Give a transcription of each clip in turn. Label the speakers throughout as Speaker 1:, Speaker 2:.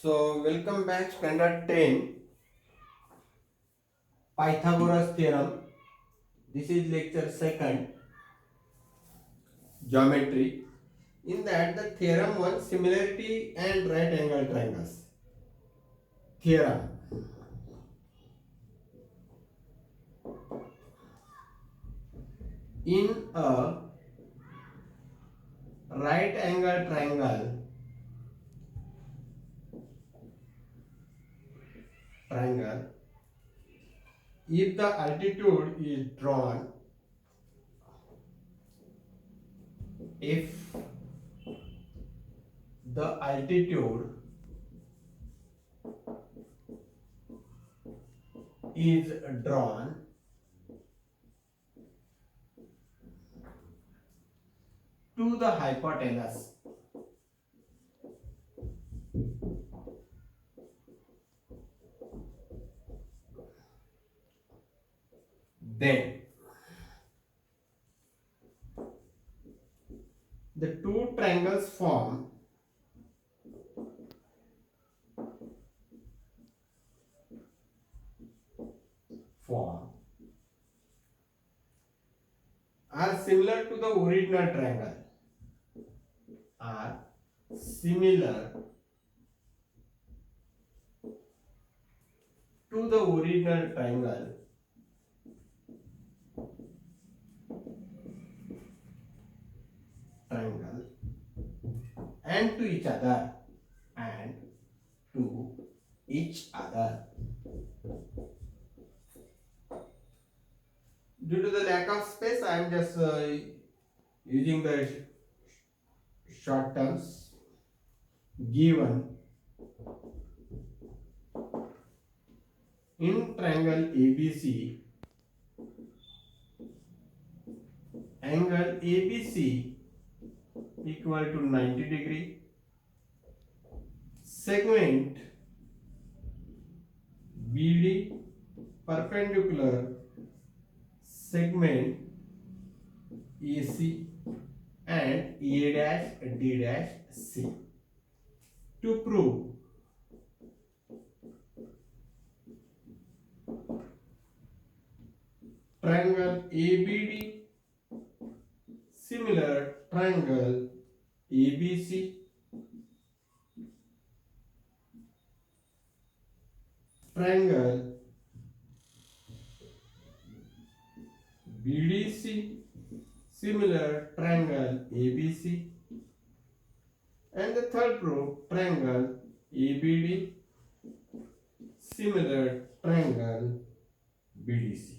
Speaker 1: So, welcome back, standard 10, Pythagoras theorem. This is lecture second, geometry. In that, the theorem 1, similarity and right angle triangles. Theorem. In a right angle triangle, if the altitude is drawn, if the altitude is drawn to the hypotenuse, then the two triangles form are similar to the original triangle, are similar to the original triangle and to each other and to each other. Due to the lack of space, I am just using the short terms given in triangle ABC. Angle ABC equal to 90 degree. Segment BD perpendicular segment AC and A dash D dash C. To prove triangle ABD similar triangle ABC, triangle BDC similar triangle ABC, and the third proof triangle ABD similar triangle BDC.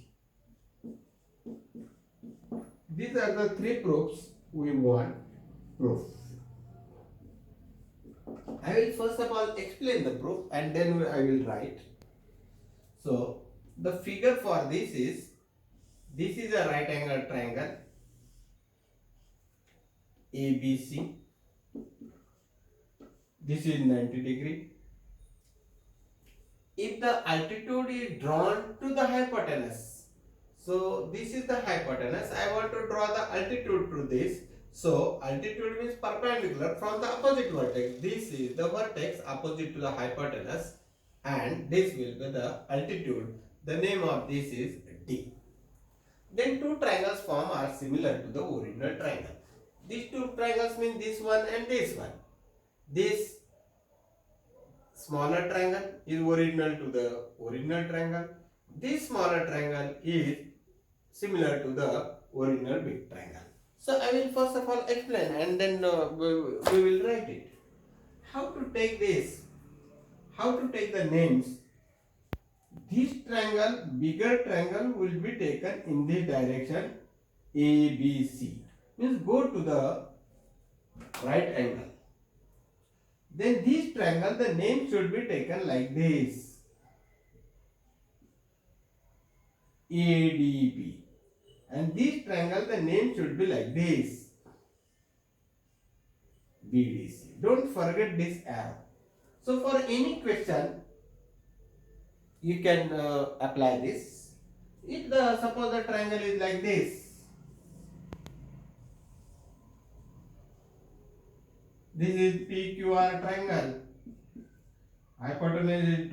Speaker 1: These are the three proofs we want proof. I will first of all explain the proof and then I will write. So the figure for this is a right angle triangle ABC. This is 90 degree. If the altitude is drawn to the hypotenuse, so this is the hypotenuse, I want to draw the altitude to this. So altitude means perpendicular from the opposite vertex. This is the vertex opposite to the hypotenuse and this will be the altitude. The name of this is D. Then two triangles form are similar to the original triangle. These two triangles mean this one and this one. This smaller triangle is original to the original triangle. This smaller triangle is similar to the original big triangle. So I will first of all explain and then we will write it. How to take this? How to take the names? This triangle, bigger triangle will be taken in this direction ABC. Means go to the right angle. Then this triangle, the name should be taken like this. ADB. And this triangle, the name should be like this. BDC. Don't forget this arrow. So for any question, you can apply this. If the suppose the triangle is like this. This is PQR triangle. Hypotenuse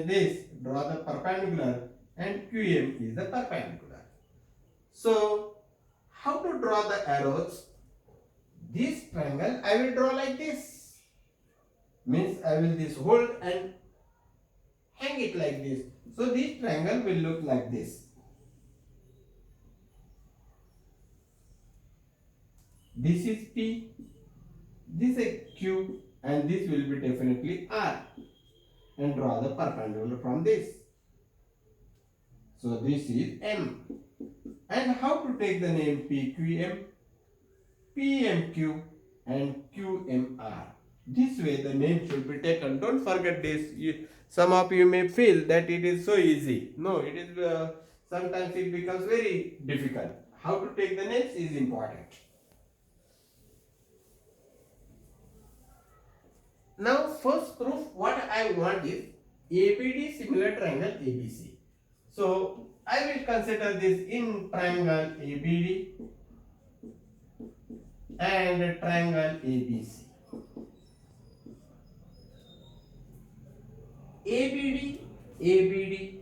Speaker 1: this, draw the perpendicular, and QM is the perpendicular. So, how to draw the arrows? This triangle I will draw like this. Means I will this hold and hang it like this. So this triangle will look like this. This is P, this is Q, and this will be definitely R. And draw the perpendicular from this. So this is M. And how to take the name PQM? PMQ and QMR. This way the name should be taken. Don't forget this. Some of you may feel that it is so easy. No, it is sometimes it becomes very difficult. How to take the names is important. Now first proof what I want is ABD similar triangle ABC. So I will consider this in triangle ABD and triangle ABC. ABD, ABD,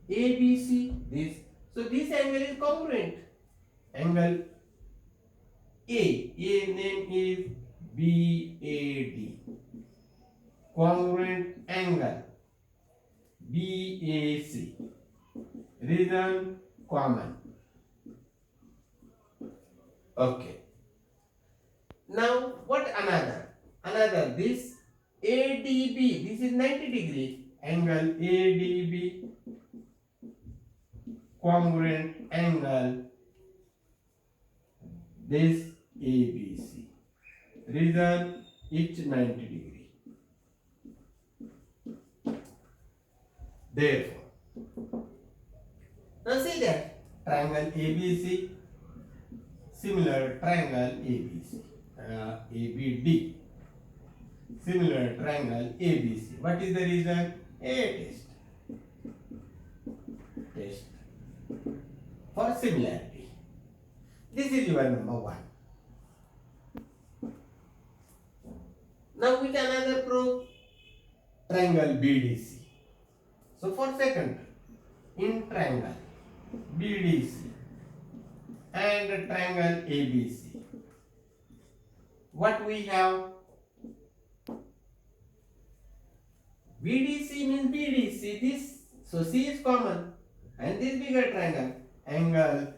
Speaker 1: ABC, this. So this angle is congruent. Angle A name is BAD. Congruent angle BAC. Reason common. Okay. Now what another? Another this ADB. This is 90 degree. Angle ADB. Congruent angle this ABC. Reason each 90 degree. Therefore, now see that triangle ABC similar triangle ABC, ABD similar triangle ABC. What is the reason? A test for similarity. This is your number 1. Now with another proof, triangle BDC. So for second, in triangle BDC and triangle ABC, what we have? BDC means BDC, this, so C is common, and this bigger triangle, angle,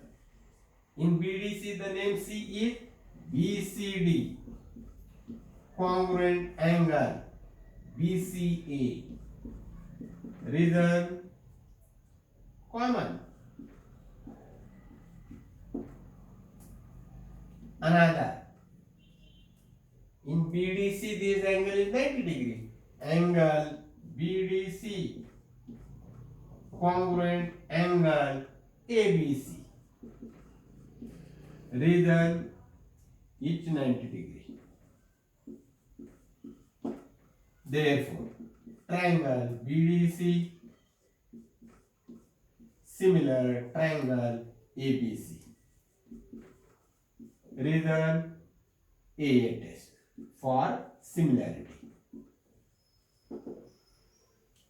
Speaker 1: in BDC the name C is BCD, congruent angle BCA, reason common. Another, in BDC this angle is 90 degree, angle BDC congruent angle ABC, reason each 90 degree. Therefore, triangle BDC similar triangle ABC. Reason A test for similarity.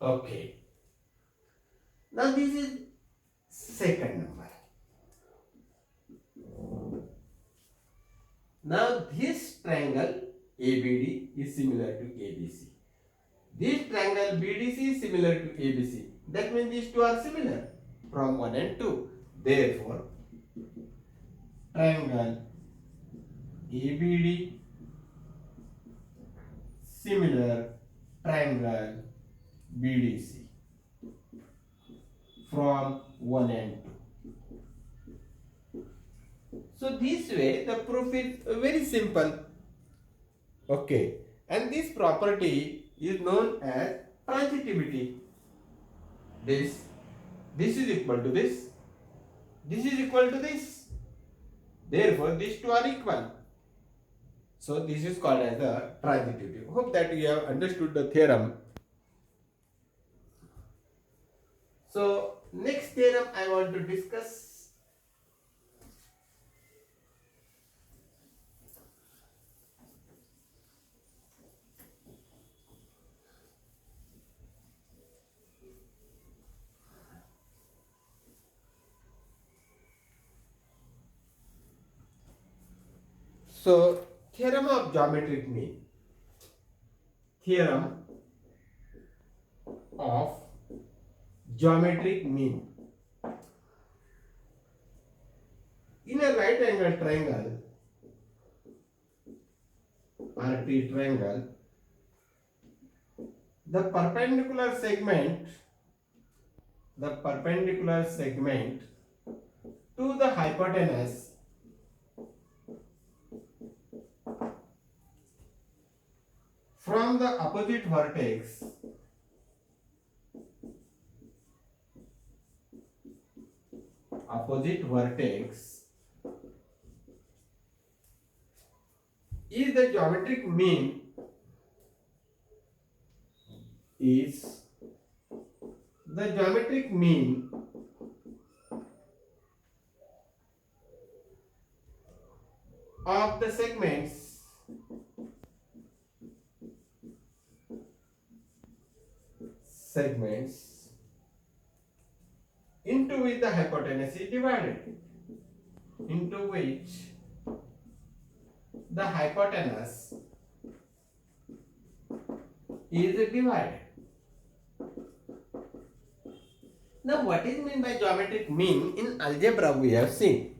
Speaker 1: Okay. Now this is second number. Now this triangle ABD is similar to ABC. This triangle BDC is similar to ABC. That means these two are similar from 1 and 2. Therefore, triangle ABD similar triangle BDC from 1 and 2. So this way the proof is very simple. Okay, and this property is known as transitivity. This is equal to this is equal to this. Therefore, these two are equal. So this is called as the transitivity. Hope that you have understood the theorem. So next theorem I want to discuss. So, theorem of geometric mean. Theorem of geometric mean. In a right angle triangle or T triangle, the perpendicular segment to the hypotenuse from the opposite vertex is the geometric mean of the segments into which the hypotenuse is divided, Now, what is meant by geometric mean? In algebra, we have seen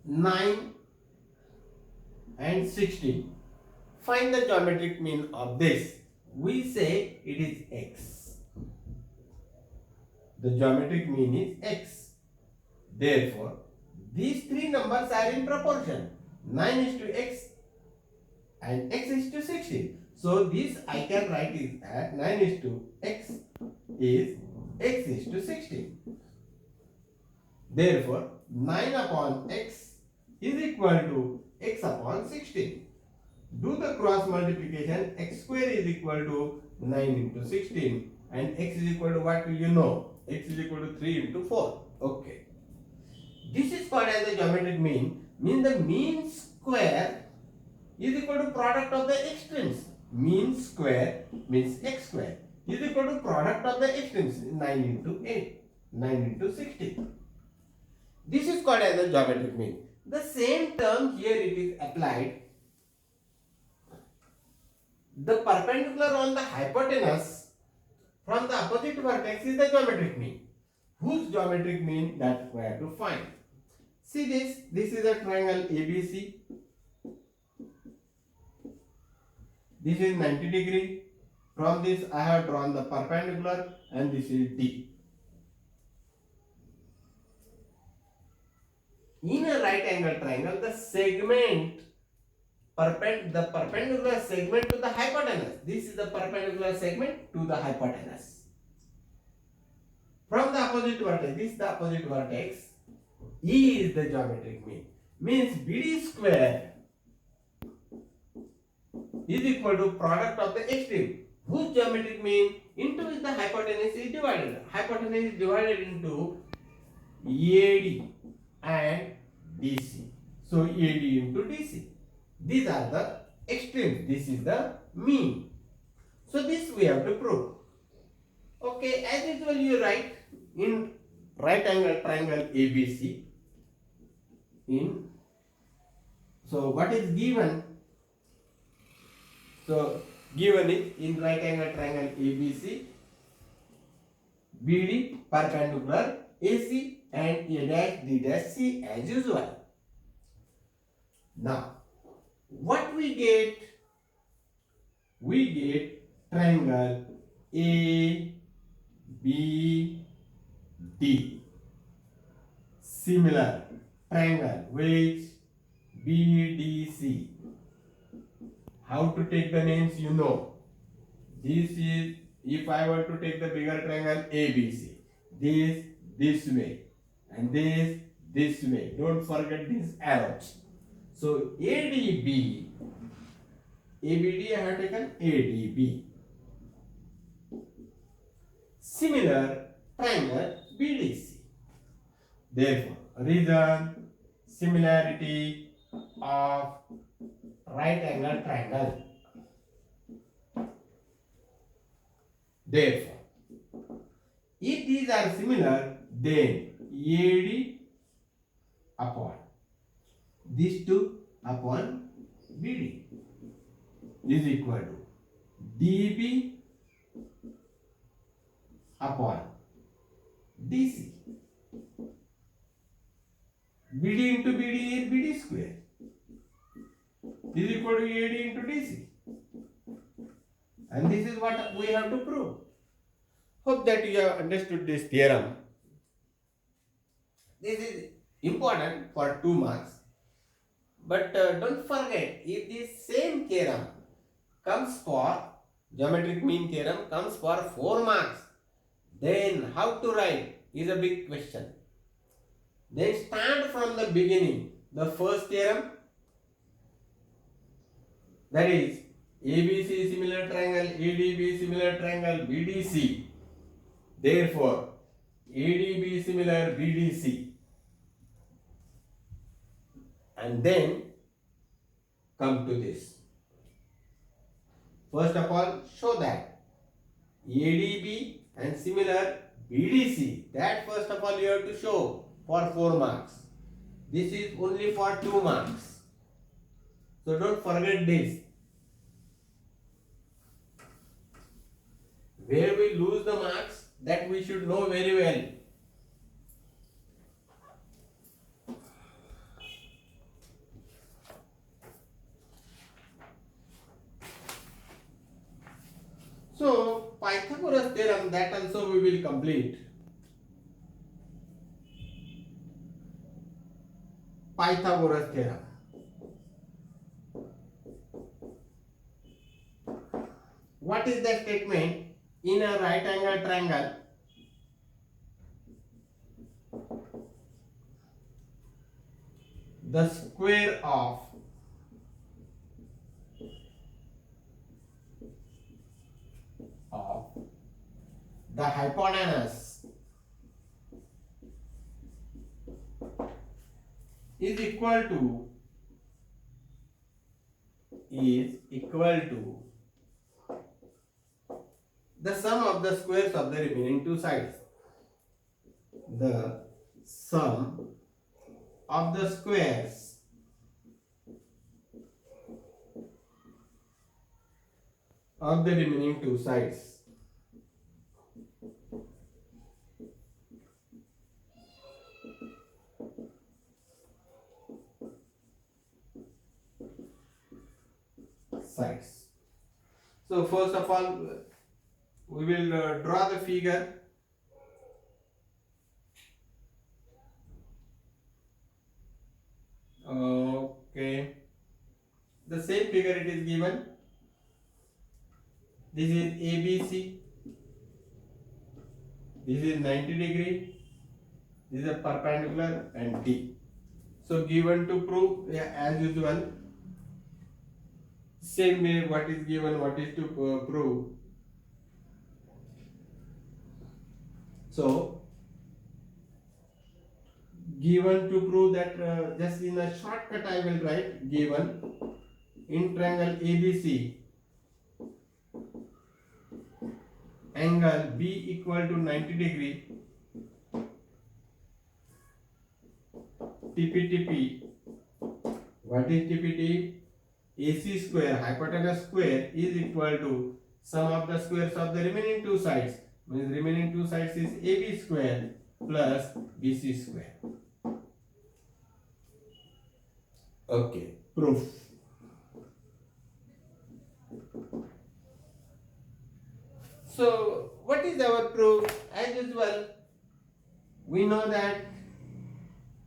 Speaker 1: 9 and 16. Find the geometric mean of this. We say it is x. The geometric mean is x. Therefore, these three numbers are in proportion. 9 is to x and x is to 16. So, this I can write is as 9 is to x is x is to 16. Therefore, 9 upon x is equal to x upon 16. Do the cross multiplication. X square is equal to 9 into 16 and x is equal to what you know? X is equal to 3 into 4. Okay. This is called as the geometric mean. Mean the mean square is equal to product of the extremes. Mean square means x square is equal to product of the extremes. 9 into 8. 9 into 16. This is called as the geometric mean. The same term here it is applied. The perpendicular on the hypotenuse from the opposite vertex is the geometric mean. Whose geometric mean that we have to find. See this. This is a triangle ABC. This is 90 degree. From this I have drawn the perpendicular and this is D. In a right angle triangle, the perpendicular segment to the hypotenuse. This is the perpendicular segment to the hypotenuse. From the opposite vertex, this is the opposite vertex. E is the geometric mean. Means BD square is equal to product of the extreme. Whose geometric mean? Into which the hypotenuse is divided. Hypotenuse is divided into AD and DC. So AD into DC. These are the extremes. This is the mean. So this we have to prove. Okay, as usual you write in right angle triangle ABC. So what is given? So given is in right angle triangle ABC, BD perpendicular AC and A dash D dash C as usual. Now, what we get? We get triangle A, B, D. Similar triangle which BDC. How to take the names you know. This is, if I were to take the bigger triangle ABC, this way and this way. Don't forget these arrows. So ADB, ABD I have taken ADB. Similar triangle BDC. Therefore, reason similarity of right angle triangle. Therefore, if these are similar, then AD upon These two upon BD is equal to DB upon DC. BD into BD is BD square is equal to AD into DC. And this is what we have to prove. Hope that you have understood this theorem. This is important for 2 marks. But don't forget, if this same theorem comes for geometric mean theorem comes for 4 marks, then how to write is a big question. Then start from the beginning. The first theorem, that is ABC similar triangle, ADB similar triangle, BDC. Therefore, ADB similar BDC. And then come to this. First of all, show that ADB and similar BDC. That first of all you have to show for 4 marks. This is only for 2 marks. So don't forget this. Where we lose the marks, that we should know very well. So Pythagoras theorem, that also we will complete. Pythagoras theorem. What is the statement? In a right angle triangle, the square of the hypotenuse is equal to the sum of the squares of the remaining 2 sides. The sum of the squares of the remaining 2 sides. So first of all, we will draw the figure. Okay, the same figure it is given. This is ABC. This is 90 degree. This is a perpendicular and D. So given to prove, as usual, same way what is given, what is to prove. So given to prove that, just in a shortcut I will write given in triangle ABC, angle B equal to 90 degree, TP. What is TP? AC square, hypotenuse square, is equal to sum of the squares of the remaining 2 sides. Means remaining 2 sides is AB square plus BC square. Okay, proof. So what is our proof? As usual, we know that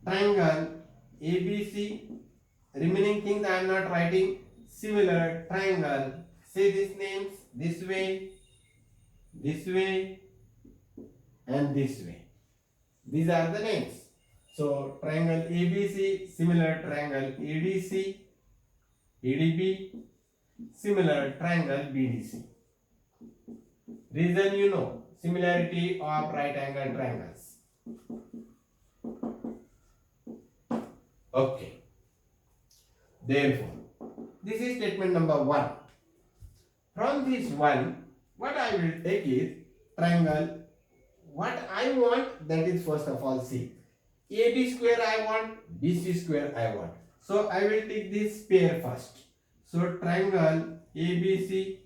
Speaker 1: triangle ABC, remaining things I am not writing, similar triangle, say these names, this way, and this way. These are the names. So triangle ABC, similar triangle ADC, ADB, similar triangle BDC. Reason you know, similarity of right angle triangles. Okay. Therefore, this is statement number 1. From this one, what I will take is triangle. What I want, that is first of all C. AB square I want, BC square I want. So I will take this pair first. So triangle ABC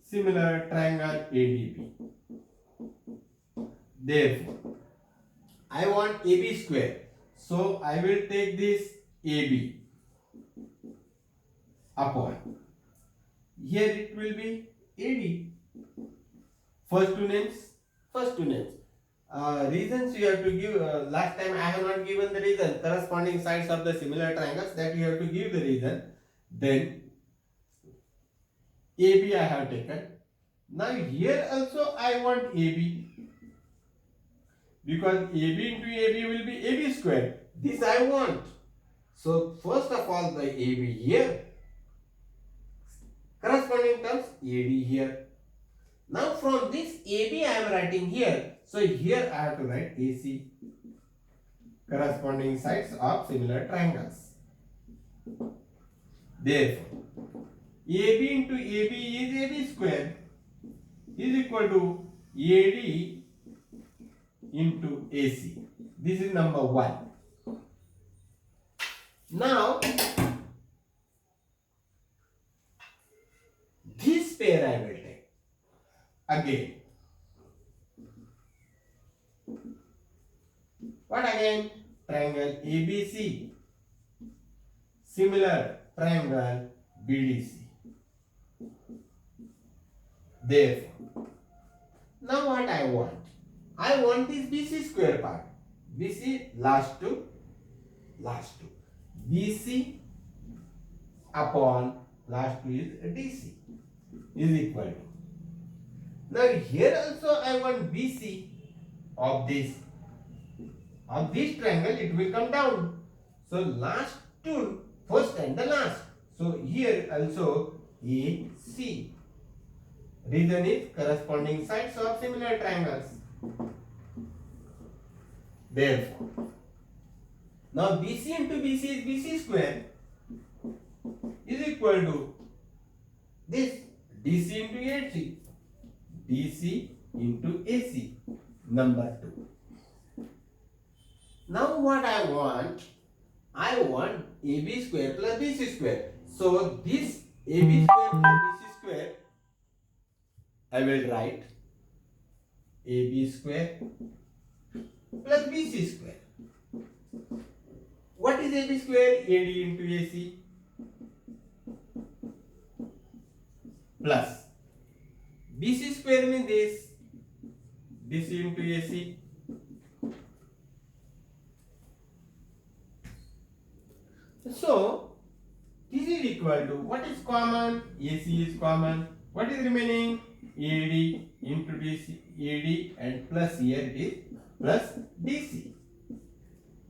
Speaker 1: similar triangle ADB. Therefore, I want AB square. So I will take this AB upon. Here it will be AD. First two names. First two names. Reasons you have to give. Last time I have not given the reason. Corresponding sides of the similar triangles, that you have to give the reason. Then AB I have taken. Now here also I want AB, because AB into AB will be AB square. This I want. So first of all the AB here. Corresponding terms AD here. Now from this AB I am writing here. So here I have to write AC. Corresponding sides of similar triangles. Therefore, AB into AB is AB square is equal to AD into AC. This is number 1. Now, this pair I will take again. What again? Triangle ABC similar triangle BDC. Therefore, now what I want? I want this BC square part. BC last two. BC upon last two is DC is equal to. Now here also I want BC of this triangle, it will come down. So last two, first and the last. So here also AC. Reason is corresponding sides of similar triangles. Therefore, now BC into BC is BC square is equal to this DC into AC. DC into AC. Number 2. Now what I want AB square plus BC square. So this AB square plus BC square, I will write AB square plus BC square. What is AB square? AD into AC plus BC square means this DC into AC. So this is equal to, what is common? AC is common. What is remaining? AD into DC, AD and plus here it is plus DC.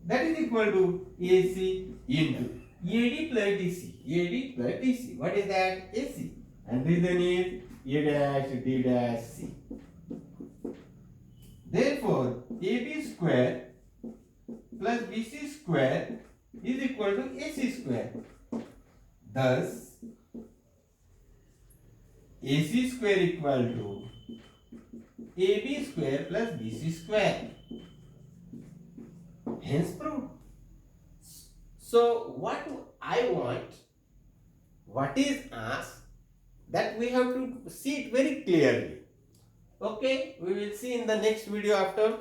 Speaker 1: That is equal to AC into AD plus DC. AD plus DC. What is that? AC. And reason is A dash D dash C. Therefore, AB square plus BC square is equal to AC square. Thus, AC square equal to AB square plus BC square. Hence proved. So what I want, what is asked, that we have to see it very clearly. Okay, we will see in the next video after.